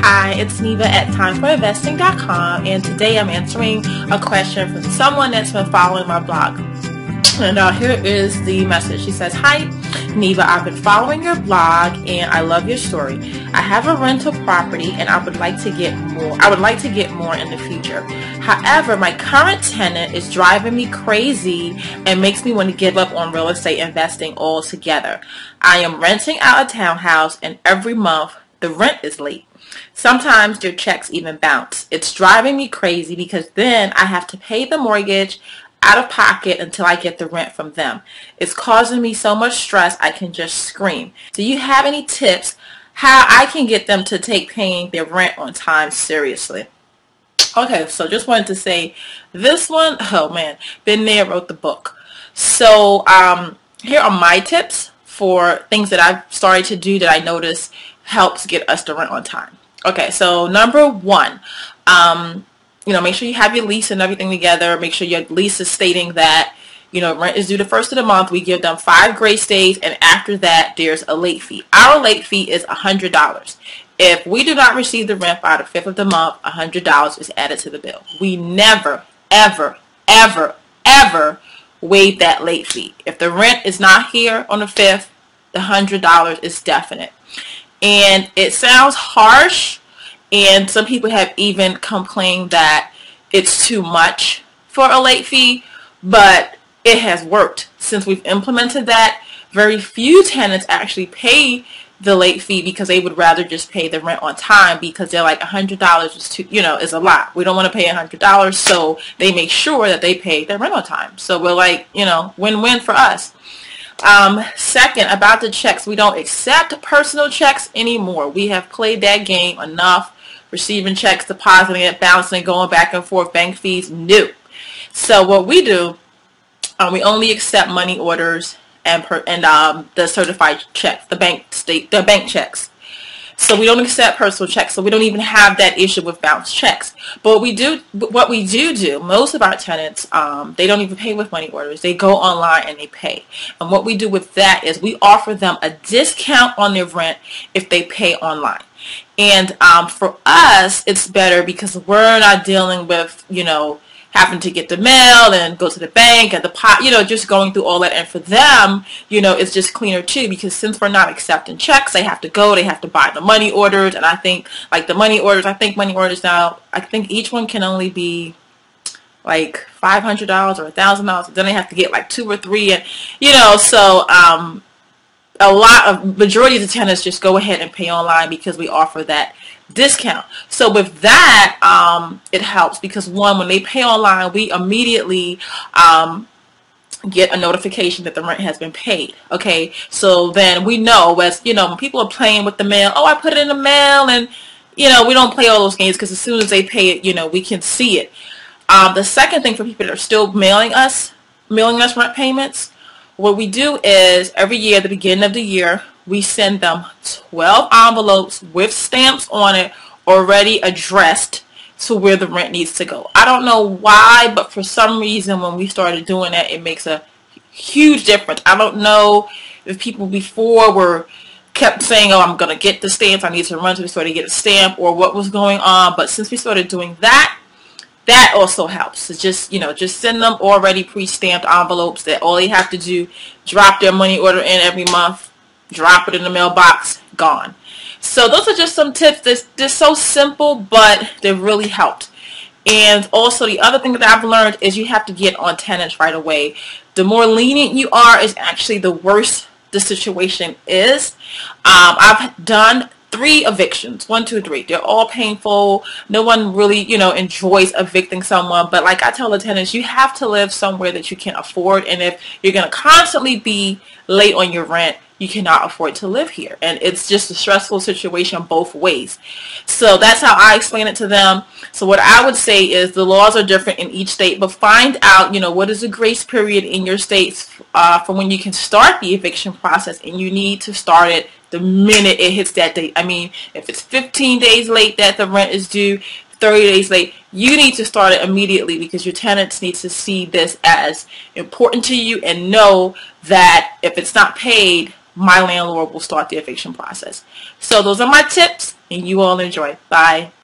Hi, it's Neva at timeforinvesting.com, and today I'm answering a question from someone that's been following my blog. And here is the message. She says, "Hi, Neva, I've been following your blog and I love your story. I have a rental property and I would like to get more in the future. However, my current tenant is driving me crazy and makes me want to give up on real estate investing altogether. I am renting out a townhouse and every month the rent is late. Sometimes their checks even bounce. It's driving me crazy because then I have to pay the mortgage out of pocket until I get the rent from them. It's causing me so much stress I can just scream. Do you have any tips how I can get them to take paying their rent on time seriously?" Okay, so just wanted to say this one, oh man, been there, wrote the book. So here are my tips for things that I've started to do that I notice helps get us the rent on time. Okay, so number one, make sure you have your lease and everything together. Make sure your lease is stating that, rent is due the first of the month. We give them 5 grace days, and after that, there's a late fee. Our late fee is $100. If we do not receive the rent by the 5th of the month, $100 is added to the bill. We never, ever, ever, ever waive that late fee. If the rent is not here on the 5th, the $100 is definite. And it sounds harsh, and some people have even complained that it's too much for a late fee, but it has worked. Since we've implemented that, very few tenants actually pay the late fee because they would rather just pay the rent on time, because they're like $100 is too, is a lot. We don't want to pay $100, so they make sure that they pay their rent on time. So we're like, win-win for us. Second, about the checks, we don't accept personal checks anymore. We have played that game enough. Receiving checks, depositing it, bouncing, going back and forth, bank fees, no. So what we do, we only accept money orders and the certified checks, the bank checks. So we don't accept personal checks. So we don't even have that issue with bounce checks. But what we do, most of our tenants, they don't even pay with money orders. They go online and they pay. And what we do with that is we offer them a discount on their rent if they pay online. And for us, it's better because we're not dealing with, having to get the mail and go to the bank and just going through all that. And for them, it's just cleaner too, because since we're not accepting checks, they have to buy the money orders. And I think money orders now, I think each one can only be like $500 or $1,000. Then they have to get like 2 or 3, and majority of the tenants just go ahead and pay online because we offer that discount. So with that, it helps because one, when they pay online, we immediately get a notification that the rent has been paid. Okay, so then we know, as when people are playing with the mail, oh, I put it in the mail, and we don't play all those games, because as soon as they pay it, we can see it. The second thing, for people that are still mailing us rent payments, what we do is every year, at the beginning of the year, we send them 12 envelopes with stamps on it, already addressed to where the rent needs to go. I don't know why, but for some reason when we started doing that, it makes a huge difference. I don't know if people before kept saying, oh, I'm going to get the stamps, I need to run to the store to get a stamp, or what was going on. But since we started doing that, that also helps. So just send them already pre-stamped envelopes that all they have to do, drop their money order in every month, drop it in the mailbox, gone. So those are just some tips. They're so simple, but they really helped. And also the other thing that I've learned is you have to get on tenants right away. The more lenient you are is actually the worse the situation is. I've done 3 evictions, 1, 2, 3. They're all painful. No one really, enjoys evicting someone. But like I tell the tenants, you have to live somewhere that you can afford. And if you're going to constantly be late on your rent, you cannot afford to live here. And it's just a stressful situation both ways. So that's how I explain it to them. So what I would say is the laws are different in each state, but find out, what is the grace period in your states for when you can start the eviction process, and you need to start it the minute it hits that date. I mean, if it's 15 days late that the rent is due, 30 days late, you need to start it immediately, because your tenants need to see this as important to you and know that if it's not paid, my landlord will start the eviction process. So those are my tips, and you all enjoy. Bye.